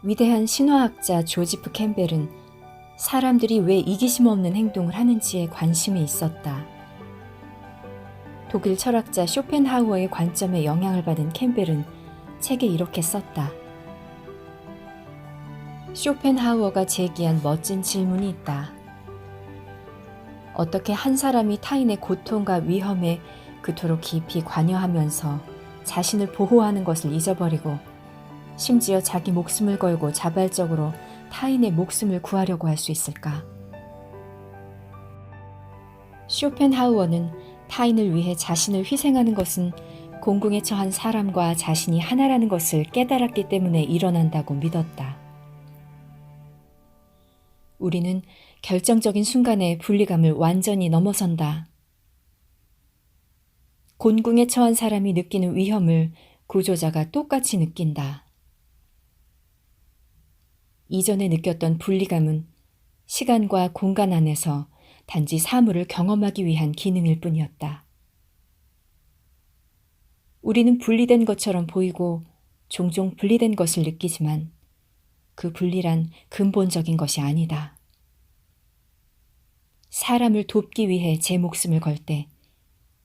위대한 신화학자 조지프 캠벨은 사람들이 왜 이기심 없는 행동을 하는지에 관심이 있었다. 독일 철학자 쇼펜하우어의 관점에 영향을 받은 캠벨은 책에 이렇게 썼다. 쇼펜하우어가 제기한 멋진 질문이 있다. 어떻게 한 사람이 타인의 고통과 위험에 그토록 깊이 관여하면서 자신을 보호하는 것을 잊어버리고 심지어 자기 목숨을 걸고 자발적으로 타인의 목숨을 구하려고 할 수 있을까? 쇼펜하우어는 타인을 위해 자신을 희생하는 것은 공궁에 처한 사람과 자신이 하나라는 것을 깨달았기 때문에 일어난다고 믿었다. 우리는 결정적인 순간에 분리감을 완전히 넘어선다. 곤궁에 처한 사람이 느끼는 위험을 구조자가 똑같이 느낀다. 이전에 느꼈던 분리감은 시간과 공간 안에서 단지 사물을 경험하기 위한 기능일 뿐이었다. 우리는 분리된 것처럼 보이고 종종 분리된 것을 느끼지만 그 분리란 근본적인 것이 아니다. 사람을 돕기 위해 제 목숨을 걸 때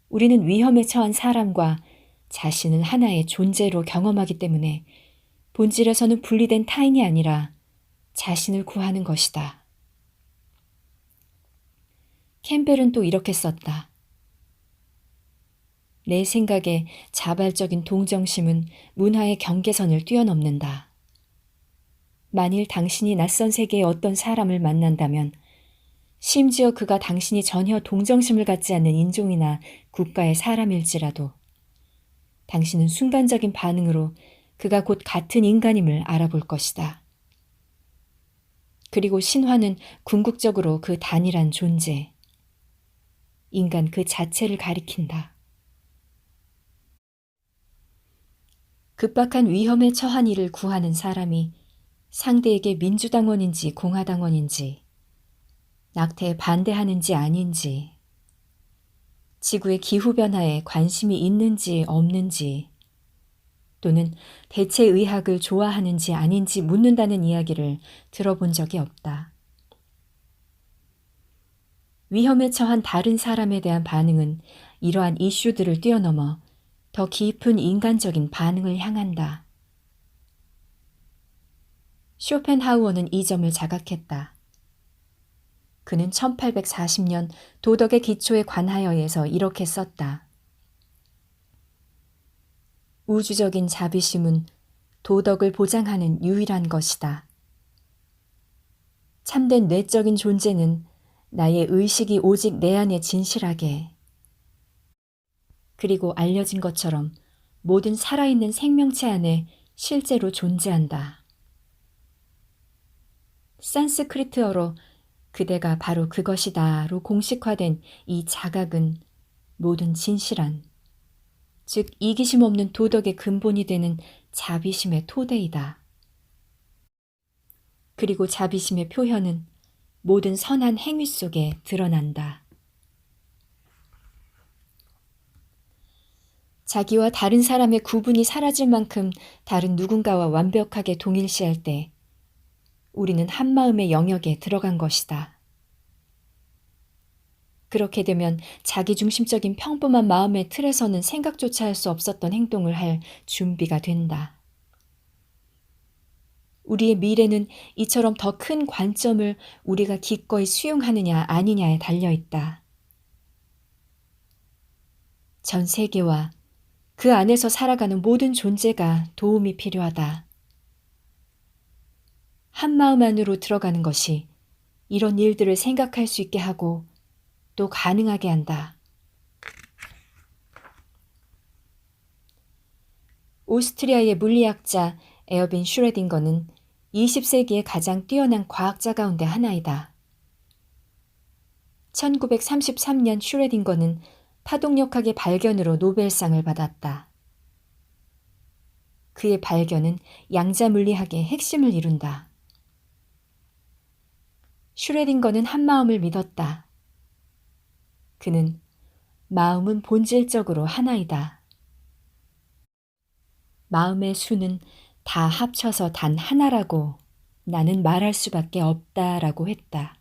우리는 위험에 처한 사람과 자신을 하나의 존재로 경험하기 때문에 본질에서는 분리된 타인이 아니라 자신을 구하는 것이다. 캠벨은 또 이렇게 썼다. 내 생각에 자발적인 동정심은 문화의 경계선을 뛰어넘는다. 만일 당신이 낯선 세계의 어떤 사람을 만난다면 심지어 그가 당신이 전혀 동정심을 갖지 않는 인종이나 국가의 사람일지라도 당신은 순간적인 반응으로 그가 곧 같은 인간임을 알아볼 것이다. 그리고 신화는 궁극적으로 그 단일한 존재, 인간 그 자체를 가리킨다. 급박한 위험에 처한 이를 구하는 사람이 상대에게 민주당원인지 공화당원인지, 낙태에 반대하는지 아닌지, 지구의 기후변화에 관심이 있는지 없는지, 또는 대체의학을 좋아하는지 아닌지 묻는다는 이야기를 들어본 적이 없다. 위험에 처한 다른 사람에 대한 반응은 이러한 이슈들을 뛰어넘어 더 깊은 인간적인 반응을 향한다. 쇼펜하우어는 이 점을 자각했다. 그는 1840년 도덕의 기초에 관하여에서 이렇게 썼다. 우주적인 자비심은 도덕을 보장하는 유일한 것이다. 참된 내적인 존재는 나의 의식이 오직 내 안에 진실하게, 그리고 알려진 것처럼 모든 살아있는 생명체 안에 실제로 존재한다. 산스크리트어로 그대가 바로 그것이다로 공식화된 이 자각은 모든 진실한, 즉 이기심 없는 도덕의 근본이 되는 자비심의 토대이다. 그리고 자비심의 표현은 모든 선한 행위 속에 드러난다. 자기와 다른 사람의 구분이 사라질 만큼 다른 누군가와 완벽하게 동일시할 때 우리는 한마음의 영역에 들어간 것이다. 그렇게 되면 자기중심적인 평범한 마음의 틀에서는 생각조차 할 수 없었던 행동을 할 준비가 된다. 우리의 미래는 이처럼 더 큰 관점을 우리가 기꺼이 수용하느냐 아니냐에 달려있다. 전 세계와 그 안에서 살아가는 모든 존재가 도움이 필요하다. 한 마음 안으로 들어가는 것이 이런 일들을 생각할 수 있게 하고 또 가능하게 한다. 오스트리아의 물리학자 에어빈 슈레딩거는 20세기의 가장 뛰어난 과학자 가운데 하나이다. 1933년 슈레딩거는 파동력학의 발견으로 노벨상을 받았다. 그의 발견은 양자물리학의 핵심을 이룬다. 슈레딩거는 한마음을 믿었다. 그는 마음은 본질적으로 하나이다. 마음의 수는 다 합쳐서 단 하나라고 나는 말할 수밖에 없다라고 했다.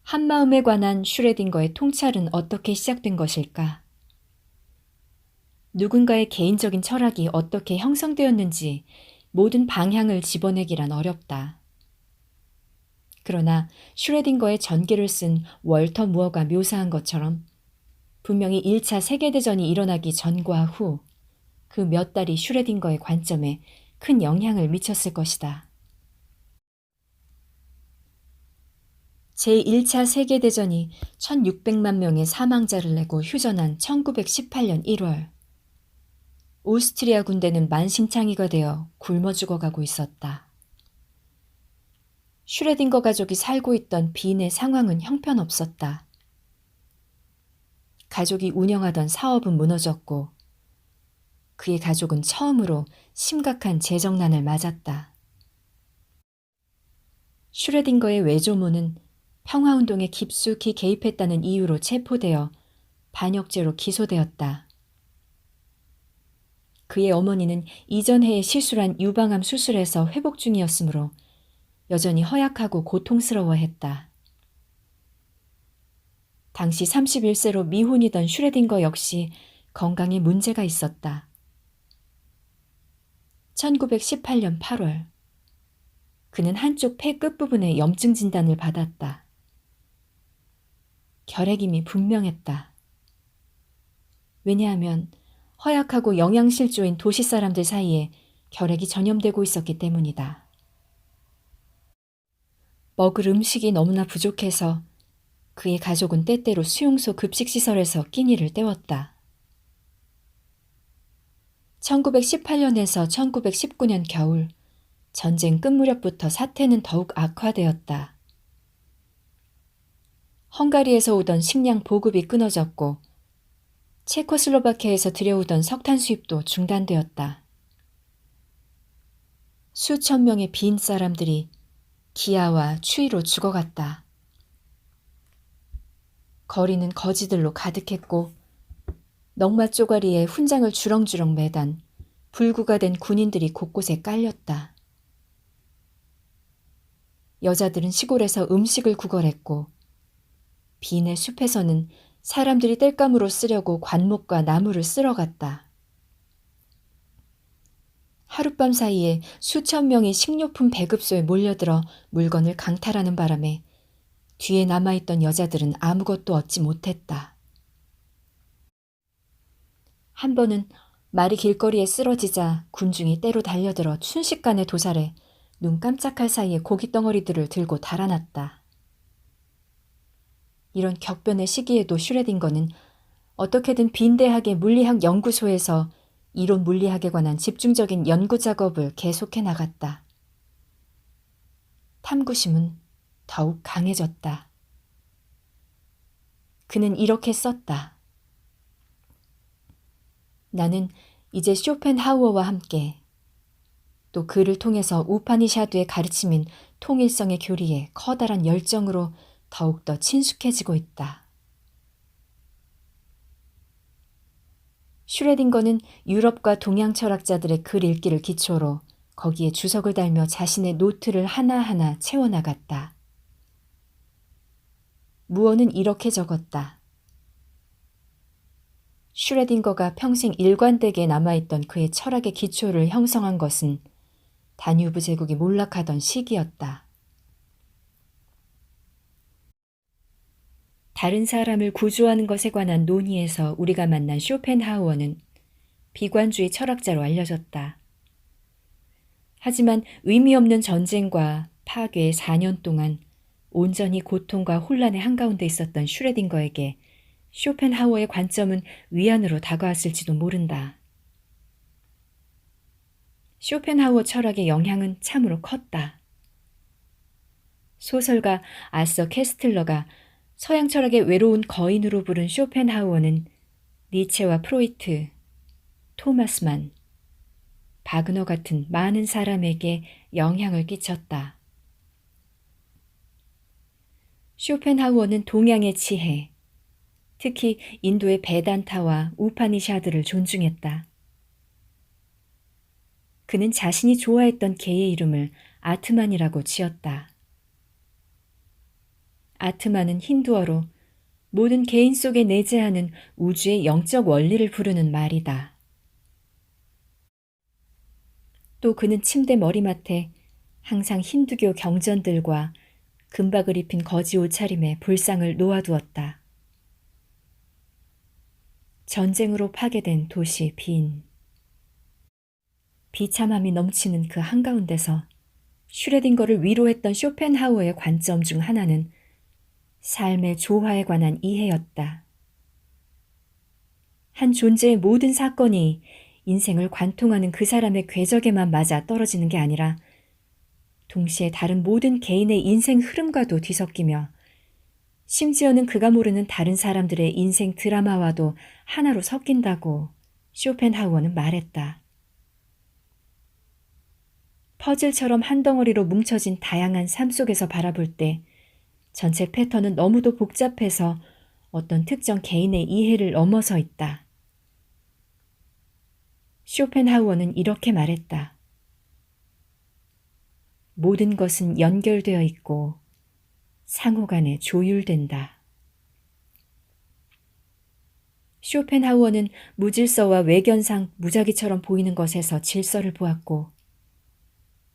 한마음에 관한 슈레딩거의 통찰은 어떻게 시작된 것일까? 누군가의 개인적인 철학이 어떻게 형성되었는지 모든 방향을 집어내기란 어렵다. 그러나 슈레딩거의 전기를 쓴 월터 무어가 묘사한 것처럼 분명히 1차 세계대전이 일어나기 전과 후 그 몇 달이 슈레딩거의 관점에 큰 영향을 미쳤을 것이다. 제1차 세계대전이 1600만 명의 사망자를 내고 휴전한 1918년 1월. 오스트리아 군대는 만신창이가 되어 굶어 죽어가고 있었다. 슈레딩거 가족이 살고 있던 빈의 상황은 형편없었다. 가족이 운영하던 사업은 무너졌고 그의 가족은 처음으로 심각한 재정난을 맞았다. 슈레딩거의 외조모는 평화운동에 깊숙이 개입했다는 이유로 체포되어 반역죄로 기소되었다. 그의 어머니는 이전 해에 실수한 유방암 수술에서 회복 중이었으므로 여전히 허약하고 고통스러워했다. 당시 31세로 미혼이던 슈레딩거 역시 건강에 문제가 있었다. 1918년 8월, 그는 한쪽 폐 끝부분에 염증 진단을 받았다. 결핵임이 분명했다. 왜냐하면 허약하고 영양실조인 도시 사람들 사이에 결핵이 전염되고 있었기 때문이다. 먹을 음식이 너무나 부족해서 그의 가족은 때때로 수용소 급식시설에서 끼니를 때웠다. 1918년에서 1919년 겨울, 전쟁 끝 무렵부터 사태는 더욱 악화되었다. 헝가리에서 오던 식량 보급이 끊어졌고 체코슬로바키아에서 들여오던 석탄 수입도 중단되었다. 수천 명의 빈 사람들이 기아와 추위로 죽어갔다. 거리는 거지들로 가득했고 넉마 쪼가리에 훈장을 주렁주렁 매단 불구가 된 군인들이 곳곳에 깔렸다. 여자들은 시골에서 음식을 구걸했고 빈의 숲에서는 사람들이 땔감으로 쓰려고 관목과 나무를 쓸어갔다. 하룻밤 사이에 수천 명이 식료품 배급소에 몰려들어 물건을 강탈하는 바람에 뒤에 남아있던 여자들은 아무것도 얻지 못했다. 한 번은 말이 길거리에 쓰러지자 군중이 때로 달려들어 순식간에 도살해 눈 깜짝할 사이에 고깃덩어리들을 들고 달아났다. 이런 격변의 시기에도 슈레딩거는 어떻게든 빈대학의 물리학 연구소에서 이론 물리학에 관한 집중적인 연구 작업을 계속해 나갔다. 탐구심은 더욱 강해졌다. 그는 이렇게 썼다. 나는 이제 쇼펜하우어와 함께 또 그를 통해서 우파니샤드의 가르침인 통일성의 교리에 커다란 열정으로 더욱더 친숙해지고 있다. 슈레딩거는 유럽과 동양 철학자들의 글 읽기를 기초로 거기에 주석을 달며 자신의 노트를 하나하나 채워나갔다. 무어는 이렇게 적었다. 슈레딩거가 평생 일관되게 남아있던 그의 철학의 기초를 형성한 것은 다뉴브 제국이 몰락하던 시기였다. 다른 사람을 구조하는 것에 관한 논의에서 우리가 만난 쇼펜하우어는 비관주의 철학자로 알려졌다. 하지만 의미 없는 전쟁과 파괴의 4년 동안 온전히 고통과 혼란의 한가운데 있었던 슈레딩거에게 쇼펜하우어의 관점은 위안으로 다가왔을지도 모른다. 쇼펜하우어 철학의 영향은 참으로 컸다. 소설가 아서 캐스틀러가 서양 철학의 외로운 거인으로 부른 쇼펜하우어는 니체와 프로이트, 토마스 만, 바그너 같은 많은 사람에게 영향을 끼쳤다. 쇼펜하우어는 동양의 지혜, 특히 인도의 베단타와 우파니샤드를 존중했다. 그는 자신이 좋아했던 개의 이름을 아트만이라고 지었다. 아트만은 힌두어로 모든 개인 속에 내재하는 우주의 영적 원리를 부르는 말이다. 또 그는 침대 머리맡에 항상 힌두교 경전들과 금박을 입힌 거지 옷차림에 불상을 놓아두었다. 전쟁으로 파괴된 도시 빈. 비참함이 넘치는 그 한가운데서 슈레딩거를 위로했던 쇼펜하우어의 관점 중 하나는 삶의 조화에 관한 이해였다. 한 존재의 모든 사건이 인생을 관통하는 그 사람의 궤적에만 맞아 떨어지는 게 아니라 동시에 다른 모든 개인의 인생 흐름과도 뒤섞이며 심지어는 그가 모르는 다른 사람들의 인생 드라마와도 하나로 섞인다고 쇼펜하우어는 말했다. 퍼즐처럼 한 덩어리로 뭉쳐진 다양한 삶 속에서 바라볼 때 전체 패턴은 너무도 복잡해서 어떤 특정 개인의 이해를 넘어서 있다. 쇼펜하우어는 이렇게 말했다. 모든 것은 연결되어 있고 상호간에 조율된다. 쇼펜하우어는 무질서와 외견상 무작위처럼 보이는 것에서 질서를 보았고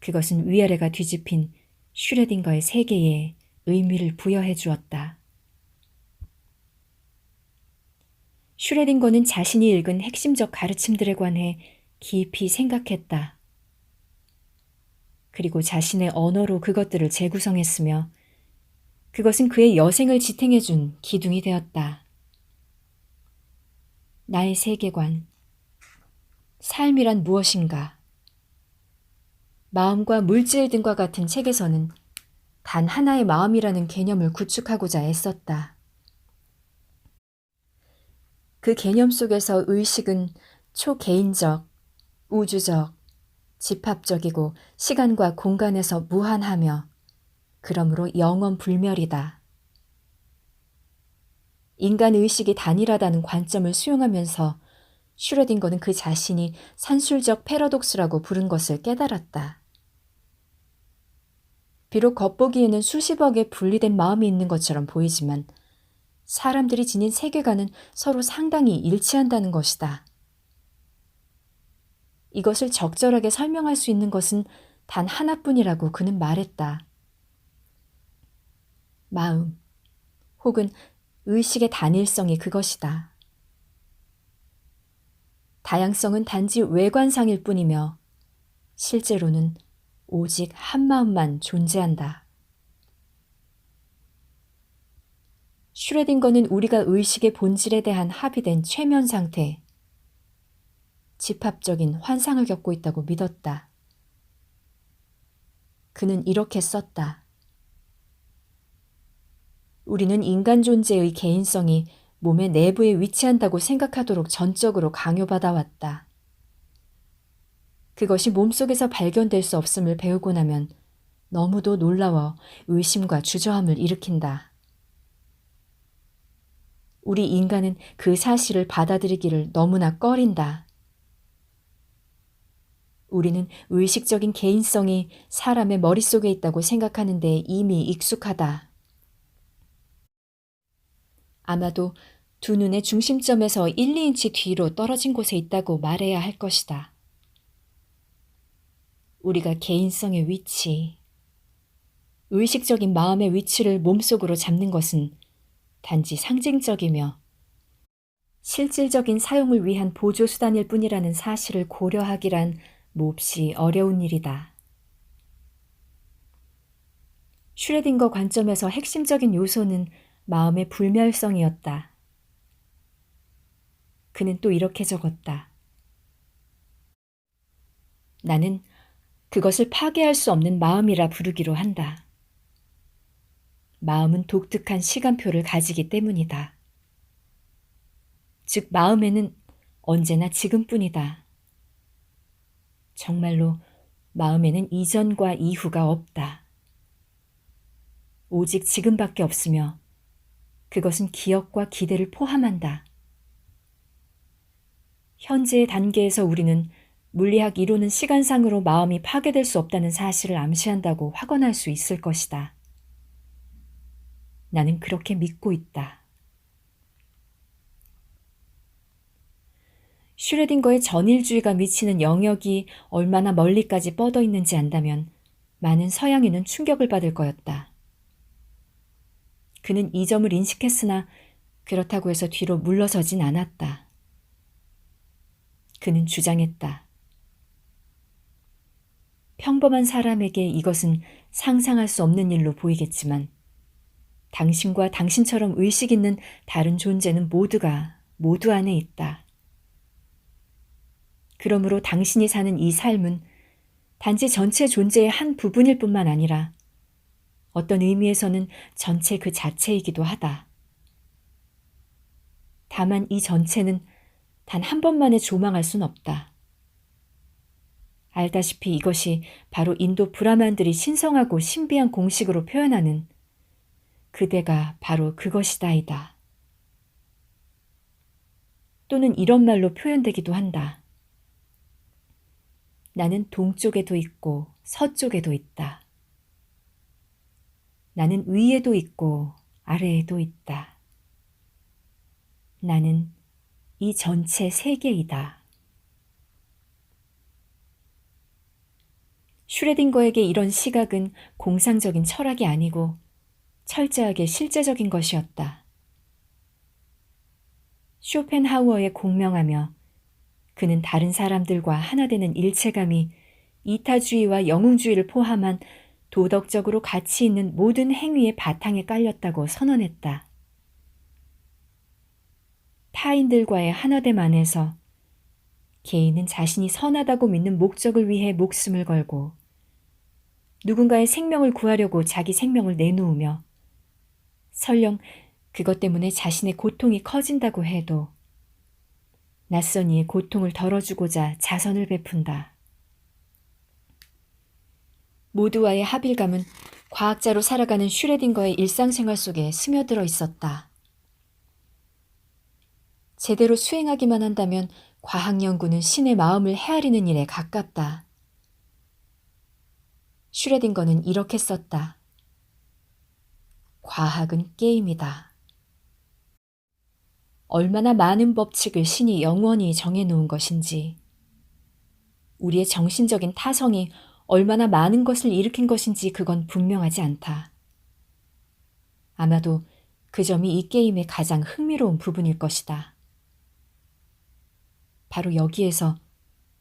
그것은 위아래가 뒤집힌 슈레딩거의 세계에 의미를 부여해 주었다. 슈레딩거는 자신이 읽은 핵심적 가르침들에 관해 깊이 생각했다. 그리고 자신의 언어로 그것들을 재구성했으며 그것은 그의 여생을 지탱해준 기둥이 되었다. 나의 세계관, 삶이란 무엇인가? 마음과 물질 등과 같은 책에서는 단 하나의 마음이라는 개념을 구축하고자 애썼다. 그 개념 속에서 의식은 초개인적, 우주적, 집합적이고 시간과 공간에서 무한하며 그러므로 영원불멸이다. 인간 의식이 단일하다는 관점을 수용하면서 슈레딩거는 그 자신이 산술적 패러독스라고 부른 것을 깨달았다. 비록 겉보기에는 수십억의 분리된 마음이 있는 것처럼 보이지만 사람들이 지닌 세계관은 서로 상당히 일치한다는 것이다. 이것을 적절하게 설명할 수 있는 것은 단 하나뿐이라고 그는 말했다. 마음, 혹은 의식의 단일성이 그것이다. 다양성은 단지 외관상일 뿐이며 실제로는 오직 한 마음만 존재한다. 슈레딩거는 우리가 의식의 본질에 대한 합의된 최면 상태, 집합적인 환상을 겪고 있다고 믿었다. 그는 이렇게 썼다. 우리는 인간 존재의 개인성이 몸의 내부에 위치한다고 생각하도록 전적으로 강요받아왔다. 그것이 몸속에서 발견될 수 없음을 배우고 나면 너무도 놀라워 의심과 주저함을 일으킨다. 우리 인간은 그 사실을 받아들이기를 너무나 꺼린다. 우리는 의식적인 개인성이 사람의 머릿속에 있다고 생각하는 데 이미 익숙하다. 아마도 두 눈의 중심점에서 1, 2인치 뒤로 떨어진 곳에 있다고 말해야 할 것이다. 우리가 개인성의 위치, 의식적인 마음의 위치를 몸속으로 잡는 것은 단지 상징적이며 실질적인 사용을 위한 보조수단일 뿐이라는 사실을 고려하기란 몹시 어려운 일이다. 슈레딩거 관점에서 핵심적인 요소는 마음의 불멸성이었다. 그는 또 이렇게 적었다. 나는 그것을 파괴할 수 없는 마음이라 부르기로 한다. 마음은 독특한 시간표를 가지기 때문이다. 즉, 마음에는 언제나 지금뿐이다. 정말로 마음에는 이전과 이후가 없다. 오직 지금밖에 없으며 그것은 기억과 기대를 포함한다. 현재의 단계에서 우리는 물리학 이론은 시간상으로 마음이 파괴될 수 없다는 사실을 암시한다고 확언할 수 있을 것이다. 나는 그렇게 믿고 있다. 슈레딩거의 전일주의가 미치는 영역이 얼마나 멀리까지 뻗어 있는지 안다면 많은 서양인은 충격을 받을 거였다. 그는 이 점을 인식했으나 그렇다고 해서 뒤로 물러서진 않았다. 그는 주장했다. 평범한 사람에게 이것은 상상할 수 없는 일로 보이겠지만 당신과 당신처럼 의식 있는 다른 존재는 모두 안에 있다. 그러므로 당신이 사는 이 삶은 단지 전체 존재의 한 부분일 뿐만 아니라 어떤 의미에서는 전체 그 자체이기도 하다. 다만 이 전체는 단 한 번만에 조망할 순 없다. 알다시피 이것이 바로 인도 브라만들이 신성하고 신비한 공식으로 표현하는 그대가 바로 그것이다이다. 또는 이런 말로 표현되기도 한다. 나는 동쪽에도 있고 서쪽에도 있다. 나는 위에도 있고 아래에도 있다. 나는 이 전체 세계이다. 슈레딩거에게 이런 시각은 공상적인 철학이 아니고 철저하게 실제적인 것이었다. 쇼펜하우어에 공명하며 그는 다른 사람들과 하나 되는 일체감이 이타주의와 영웅주의를 포함한 도덕적으로 가치 있는 모든 행위의 바탕에 깔렸다고 선언했다. 타인들과의 하나됨 안에서 개인은 자신이 선하다고 믿는 목적을 위해 목숨을 걸고 누군가의 생명을 구하려고 자기 생명을 내놓으며 설령 그것 때문에 자신의 고통이 커진다고 해도 낯선 이의 고통을 덜어주고자 자선을 베푼다. 모두와의 합일감은 과학자로 살아가는 슈레딩거의 일상생활 속에 스며들어 있었다. 제대로 수행하기만 한다면 과학 연구는 신의 마음을 헤아리는 일에 가깝다. 슈레딩거는 이렇게 썼다. 과학은 게임이다. 얼마나 많은 법칙을 신이 영원히 정해놓은 것인지, 우리의 정신적인 타성이 얼마나 많은 것을 일으킨 것인지 그건 분명하지 않다. 아마도 그 점이 이 게임의 가장 흥미로운 부분일 것이다. 바로 여기에서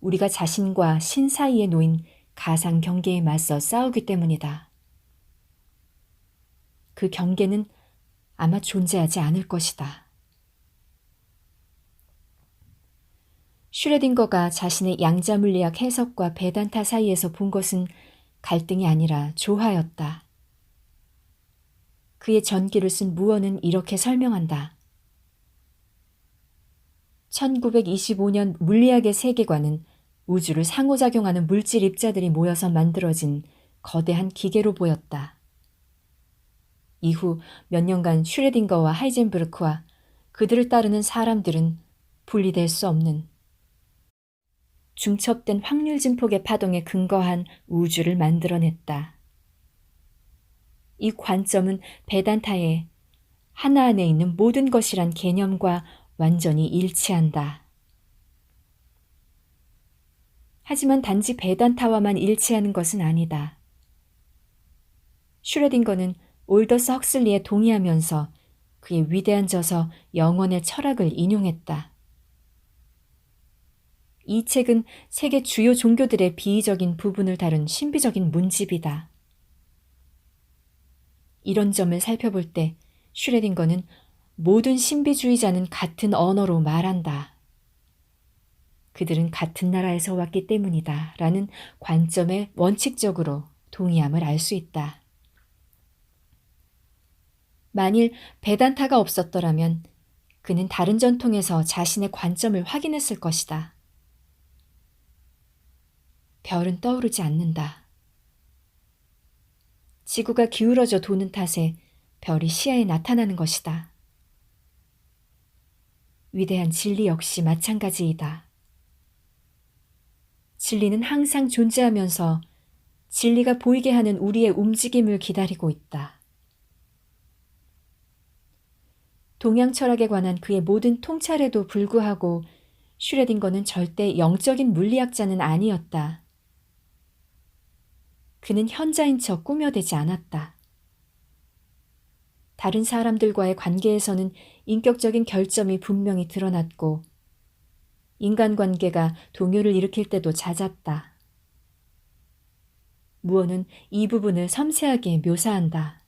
우리가 자신과 신 사이에 놓인 가상 경계에 맞서 싸우기 때문이다. 그 경계는 아마 존재하지 않을 것이다. 슈레딩거가 자신의 양자물리학 해석과 베단타 사이에서 본 것은 갈등이 아니라 조화였다. 그의 전기를 쓴 무어는 이렇게 설명한다. 1925년 물리학의 세계관은 우주를 상호작용하는 물질 입자들이 모여서 만들어진 거대한 기계로 보였다. 이후 몇 년간 슈레딩거와 하이젠베르크와 그들을 따르는 사람들은 분리될 수 없는 중첩된 확률 진폭의 파동에 근거한 우주를 만들어냈다. 이 관점은 베단타의 하나 안에 있는 모든 것이란 개념과 완전히 일치한다. 하지만 단지 베단타와만 일치하는 것은 아니다. 슈레딩거는 올더스 헉슬리에 동의하면서 그의 위대한 저서 영원의 철학을 인용했다. 이 책은 세계 주요 종교들의 비이적인 부분을 다룬 신비적인 문집이다. 이런 점을 살펴볼 때 슈레딩거는 모든 신비주의자는 같은 언어로 말한다. 그들은 같은 나라에서 왔기 때문이다 라는 관점에 원칙적으로 동의함을 알 수 있다. 만일 베단타가 없었더라면 그는 다른 전통에서 자신의 관점을 확인했을 것이다. 별은 떠오르지 않는다. 지구가 기울어져 도는 탓에 별이 시야에 나타나는 것이다. 위대한 진리 역시 마찬가지이다. 진리는 항상 존재하면서 진리가 보이게 하는 우리의 움직임을 기다리고 있다. 동양 철학에 관한 그의 모든 통찰에도 불구하고 슈레딩거는 절대 영적인 물리학자는 아니었다. 그는 현자인 척 꾸며대지 않았다. 다른 사람들과의 관계에서는 인격적인 결점이 분명히 드러났고 인간관계가 동요를 일으킬 때도 잦았다. 무어는 이 부분을 섬세하게 묘사한다.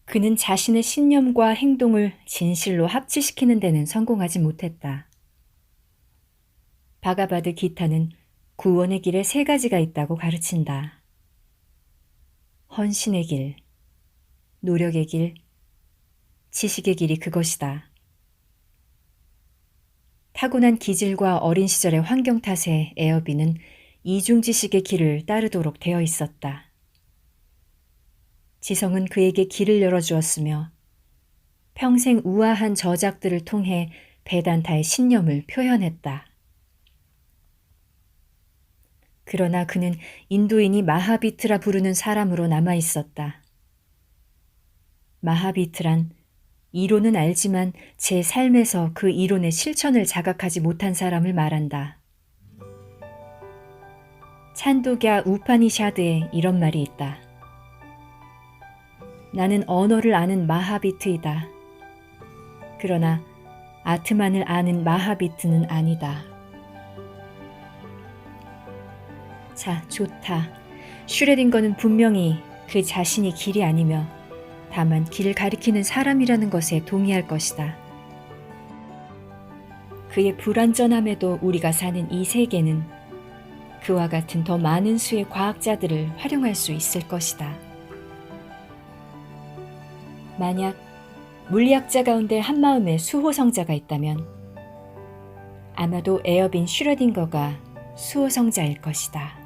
그는 자신의 신념과 행동을 진실로 합치시키는 데는 성공하지 못했다. 바가바드 기타는 구원의 길에 3가지가 있다고 가르친다. 헌신의 길, 노력의 길, 지식의 길이 그것이다. 타고난 기질과 어린 시절의 환경 탓에 에어비는 이중지식의 길을 따르도록 되어 있었다. 지성은 그에게 길을 열어주었으며 평생 우아한 저작들을 통해 베단타의 신념을 표현했다. 그러나 그는 인도인이 마하비트라 부르는 사람으로 남아 있었다. 마하비트란 이론은 알지만 제 삶에서 그 이론의 실천을 자각하지 못한 사람을 말한다. 찬도갸 우파니샤드에 이런 말이 있다. 나는 언어를 아는 마하비트이다. 그러나 아트만을 아는 마하비트는 아니다. 자, 좋다. 슈레딩거는 분명히 그 자신이 길이 아니며 다만 길을 가리키는 사람이라는 것에 동의할 것이다. 그의 불완전함에도 우리가 사는 이 세계는 그와 같은 더 많은 수의 과학자들을 활용할 수 있을 것이다. 만약 물리학자 가운데 한마음의 수호성자가 있다면 아마도 에어빈 슈레딩거가 수호성자일 것이다.